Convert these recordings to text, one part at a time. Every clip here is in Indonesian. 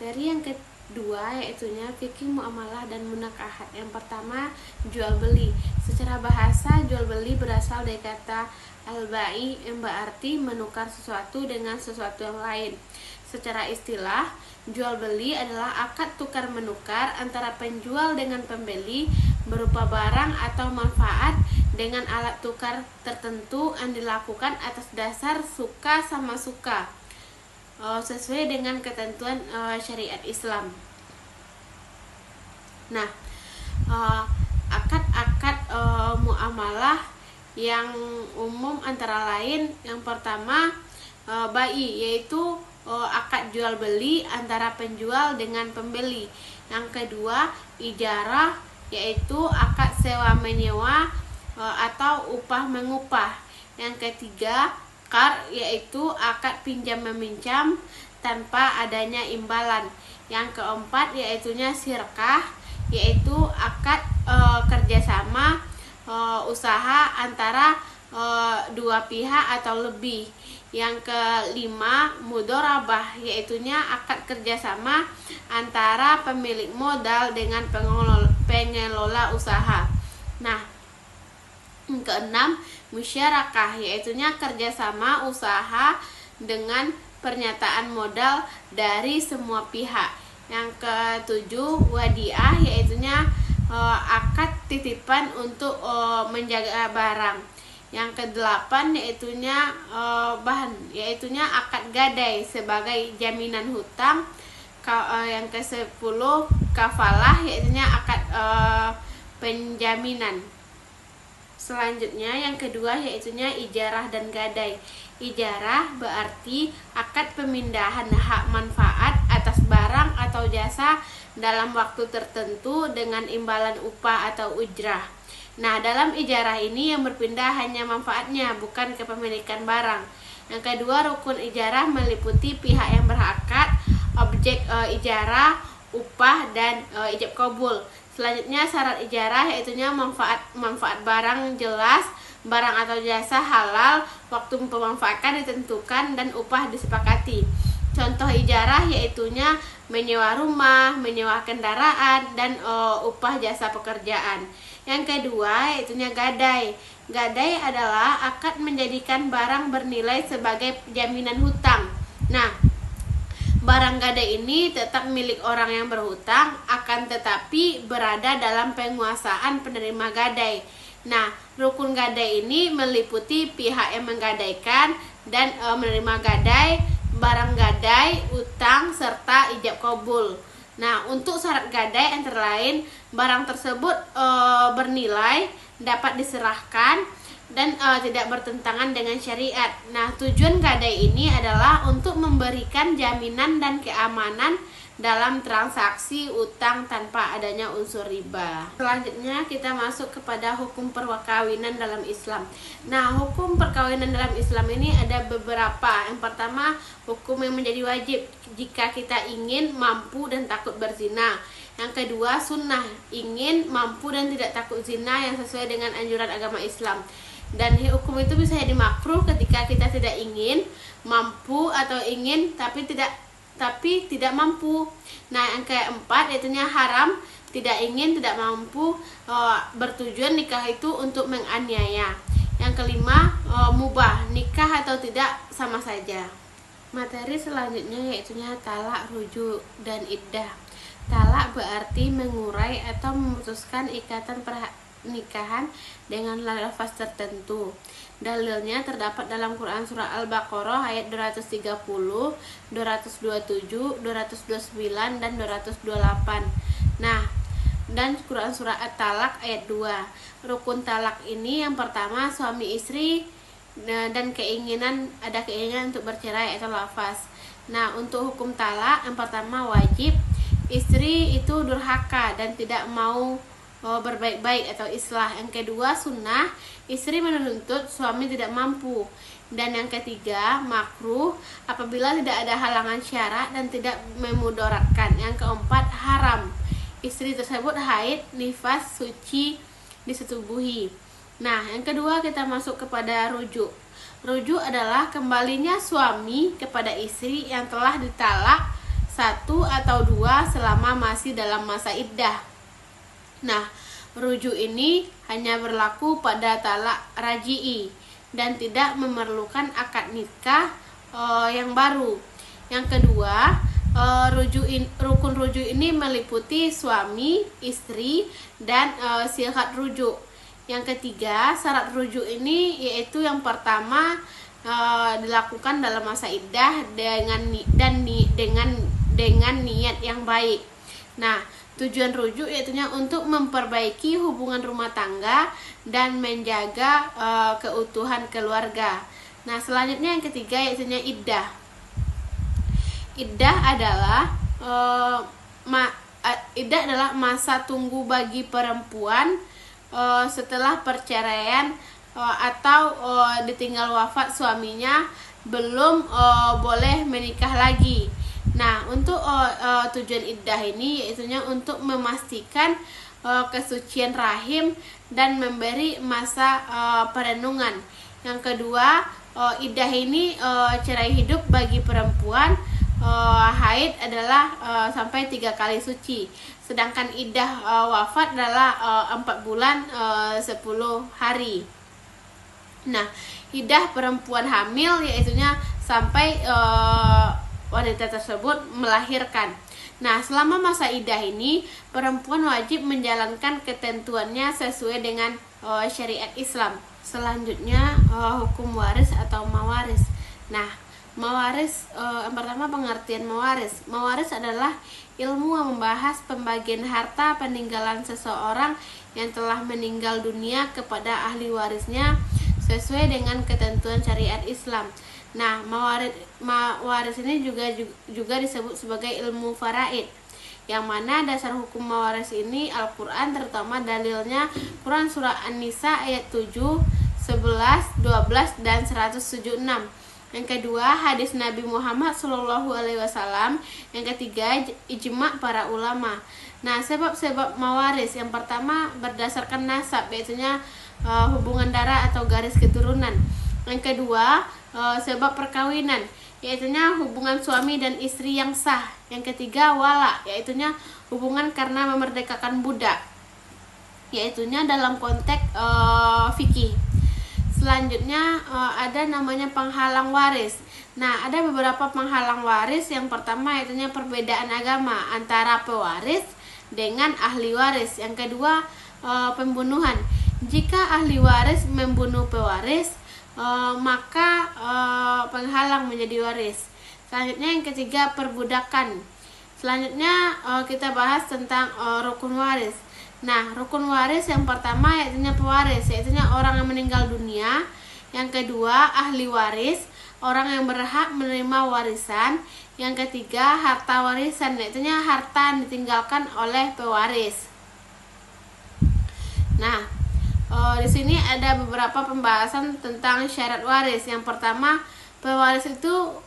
Materi yang kedua yaitunya fikih muamalah dan munakahat. Yang pertama, jual beli. Secara bahasa, jual beli berasal dari kata al-bai yang berarti menukar sesuatu dengan sesuatu yang lain. Secara istilah, jual beli adalah akad tukar menukar antara penjual dengan pembeli berupa barang atau manfaat dengan alat tukar tertentu yang dilakukan atas dasar suka sama suka, sesuai dengan ketentuan syariat Islam. Nah, akad-akad muamalah yang umum antara lain, yang pertama bai, yaitu akad jual beli antara penjual dengan pembeli. Yang kedua ijarah, yaitu akad sewa menyewa atau upah mengupah. Yang ketiga qard, yaitu akad pinjam meminjam tanpa adanya imbalan. Yang keempat yaitunya syirkah, yaitu akad kerjasama usaha antara dua pihak atau lebih. Yang kelima mudorabah, yaitunya akad kerjasama antara pemilik modal dengan pengelola usaha. Nah, yang keenam musyarakah, yaitunya kerjasama usaha dengan pernyataan modal dari semua pihak. Yang ketujuh wadiah, yaitunya akad titipan untuk menjaga barang. Yang kedelapan yaitunya yaitunya akad gadai sebagai jaminan hutang. Yang ke-10 kafalah, yaitunya akad penjaminan. Selanjutnya yang kedua yaitunya ijarah dan gadai. Ijarah berarti akad pemindahan hak manfaat atas barang atau jasa dalam waktu tertentu dengan imbalan upah atau ujrah. Nah, dalam ijarah ini yang berpindah hanya manfaatnya, bukan kepemilikan barang. Yang kedua, rukun ijarah meliputi pihak yang berakad, objek ijarah, upah, dan ijab kabul. Selanjutnya syarat ijarah yaitunya manfaat barang jelas, barang atau jasa halal, waktu pemanfaatan ditentukan, dan upah disepakati. Contoh ijarah yaitunya menyewa rumah, menyewa kendaraan, dan upah jasa pekerjaan. Yang kedua yaitunya gadai. Gadai adalah akad menjadikan barang bernilai sebagai jaminan hutang. Nah, barang gadai ini tetap milik orang yang berhutang, akan tetapi berada dalam penguasaan penerima gadai. Nah, rukun gadai ini meliputi pihak yang menggadaikan dan menerima gadai, barang gadai, utang, serta ijab kabul. Nah, untuk syarat gadai antara lain barang tersebut bernilai, dapat diserahkan, dan tidak bertentangan dengan syariat. Nah, tujuan gadai ini adalah untuk memberikan jaminan dan keamanan dalam transaksi utang tanpa adanya unsur riba. Selanjutnya kita masuk kepada hukum perkawinan dalam Islam. Nah, hukum perkawinan dalam Islam ini ada beberapa. Yang pertama, hukum yang menjadi wajib jika kita ingin, mampu, dan takut berzina. Yang kedua, sunnah, ingin, mampu, dan tidak takut zina yang sesuai dengan anjuran agama Islam. Dan hukum itu bisa jadi makruh ketika kita tidak ingin, mampu, atau ingin tapi tidak mampu. Nah, yang keempat yaitunya haram, tidak ingin, tidak mampu, bertujuan nikah itu untuk menganiaya. Yang kelima mubah, nikah atau tidak sama saja. Materi selanjutnya yaitunya talak, rujuk, dan iddah. Talak berarti mengurai atau memutuskan ikatan pernikahan dengan lafaz tertentu. Dalilnya terdapat dalam Quran surah Al-Baqarah ayat 230, 227, 229, dan 228. Nah, dan Quran surah At-Talaq ayat 2. Rukun talak ini yang pertama suami istri dan ada keinginan untuk bercerai atau lafaz. Nah, untuk hukum talak yang pertama wajib, istri itu durhaka dan tidak mau berbaik-baik atau islah. Yang kedua sunnah, istri menuntut suami tidak mampu. Dan yang ketiga makruh, apabila tidak ada halangan syarak dan tidak memudaratkan. Yang keempat haram, istri tersebut haid, nifas, suci disetubuhi. Nah, yang kedua kita masuk kepada rujuk. Rujuk adalah kembalinya suami kepada istri yang telah ditalak 1 atau 2 selama masih dalam masa iddah. Nah, rujuk ini hanya berlaku pada talak raji'i dan tidak memerlukan akad nikah yang baru. Yang kedua, rukun rujuk ini meliputi suami, istri, dan sihat rujuk. Yang ketiga, syarat rujuk ini yaitu yang pertama dilakukan dalam masa iddah dengan niat yang baik. Nah, tujuan rujuk yaitunya untuk memperbaiki hubungan rumah tangga dan menjaga keutuhan keluarga. Nah, selanjutnya yang ketiga yaitunya iddah. Iddah adalah masa tunggu bagi perempuan setelah perceraian atau ditinggal wafat suaminya, belum boleh menikah lagi. Nah, untuk tujuan iddah ini yaitunya untuk memastikan kesucian rahim dan memberi masa perenungan. Yang kedua, iddah ini cerai hidup bagi perempuan haid adalah sampai 3 kali suci, sedangkan iddah wafat adalah 4 bulan 10 hari. Nah, iddah perempuan hamil yaitunya sampai wanita tersebut melahirkan. Nah, selama masa iddah ini perempuan wajib menjalankan ketentuannya sesuai dengan syariat Islam. Selanjutnya hukum waris atau mawaris. Nah, mawaris, yang pertama pengertian mawaris. Mawaris adalah ilmu yang membahas pembagian harta peninggalan seseorang yang telah meninggal dunia kepada ahli warisnya sesuai dengan ketentuan syariat Islam. Nah, mawaris ini juga disebut sebagai ilmu faraid, yang mana dasar hukum mawaris ini Al-Quran, terutama dalilnya Quran surah An-Nisa ayat 7, 11, 12, dan 176. Yang kedua, hadis Nabi Muhammad SAW. Yang ketiga, ijma' para ulama. Nah, sebab-sebab mawaris. Yang pertama, berdasarkan nasab, yaitunya hubungan darah atau garis keturunan. Yang kedua, sebab perkawinan, yaitunya hubungan suami dan istri yang sah. Yang ketiga, wala, yaitunya hubungan karena memerdekakan budak, yaitunya dalam konteks fikih. Selanjutnya ada namanya penghalang waris. Nah, ada beberapa penghalang waris. Yang pertama yaitunya perbedaan agama antara pewaris dengan ahli waris. Yang kedua, pembunuhan. Jika ahli waris membunuh pewaris, maka penghalang menjadi waris. Selanjutnya yang ketiga, perbudakan. Selanjutnya kita bahas tentang rukun waris. Nah, rukun waris yang pertama yaitunya pewaris, yaitunya orang yang meninggal dunia. Yang kedua, ahli waris, orang yang berhak menerima warisan. Yang ketiga, harta warisan, yaitunya harta yang ditinggalkan oleh pewaris. Nah, di sini ada beberapa pembahasan tentang syarat waris. Yang pertama, pewaris itu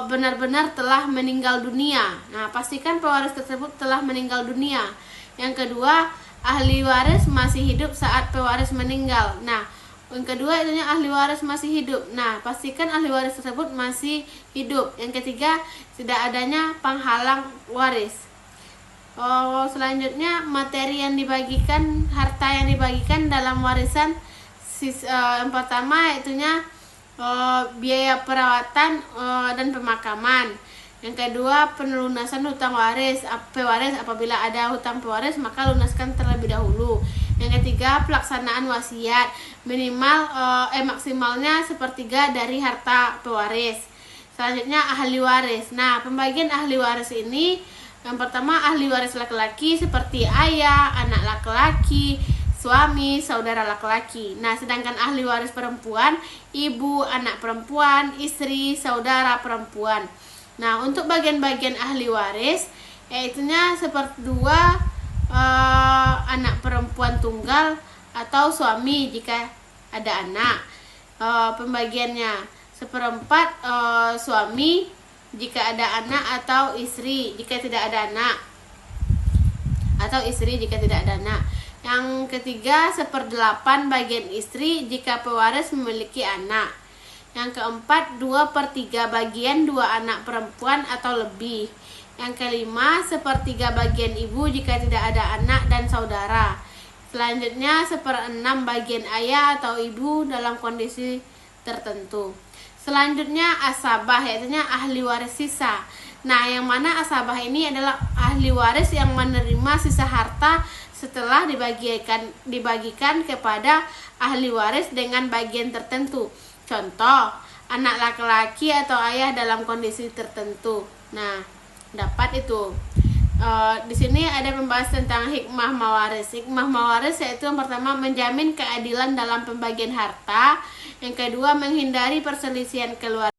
benar-benar telah meninggal dunia. Nah, pastikan pewaris tersebut telah meninggal dunia. Yang kedua, ahli waris masih hidup saat pewaris meninggal. Nah, yang kedua itunya ahli waris masih hidup. Nah, pastikan ahli waris tersebut masih hidup. Yang ketiga, tidak adanya penghalang waris. Selanjutnya, materi yang dibagikan, harta yang dibagikan dalam warisan. Yang pertama yaitunya biaya perawatan dan pemakaman. Yang kedua, pelunasan hutang waris pewaris. Apabila ada hutang pewaris, maka lunaskan terlebih dahulu. Yang ketiga, pelaksanaan wasiat maksimalnya 1/3 dari harta pewaris. Selanjutnya, ahli waris. Nah, pembagian ahli waris ini, yang pertama, ahli waris laki-laki seperti ayah, anak laki-laki, suami, saudara laki-laki. Nah, sedangkan ahli waris perempuan, ibu, anak perempuan, istri, saudara perempuan. Nah, untuk bagian-bagian ahli waris, yaitunya 1/2 anak perempuan tunggal atau suami jika ada anak. Pembagiannya 1/4 suami jika ada anak, atau istri jika tidak ada anak, atau istri jika tidak ada anak. Yang ketiga, 1/8 bagian istri jika pewaris memiliki anak. Yang keempat, 2/3 bagian 2 anak perempuan atau lebih. Yang kelima, 1/3 bagian ibu jika tidak ada anak dan saudara. Selanjutnya, 1/6 bagian ayah atau ibu dalam kondisi tertentu. Selanjutnya, asabah, yaitu ahli waris sisa. Nah, yang mana asabah ini adalah ahli waris yang menerima sisa harta setelah dibagikan kepada ahli waris dengan bagian tertentu. Contoh, anak laki-laki atau ayah dalam kondisi tertentu. Nah, dapat itu. Di sini ada membahas tentang hikmah mawaris. Hikmah mawaris yaitu yang pertama, menjamin keadilan dalam pembagian harta. Yang kedua, menghindari perselisihan keluarga.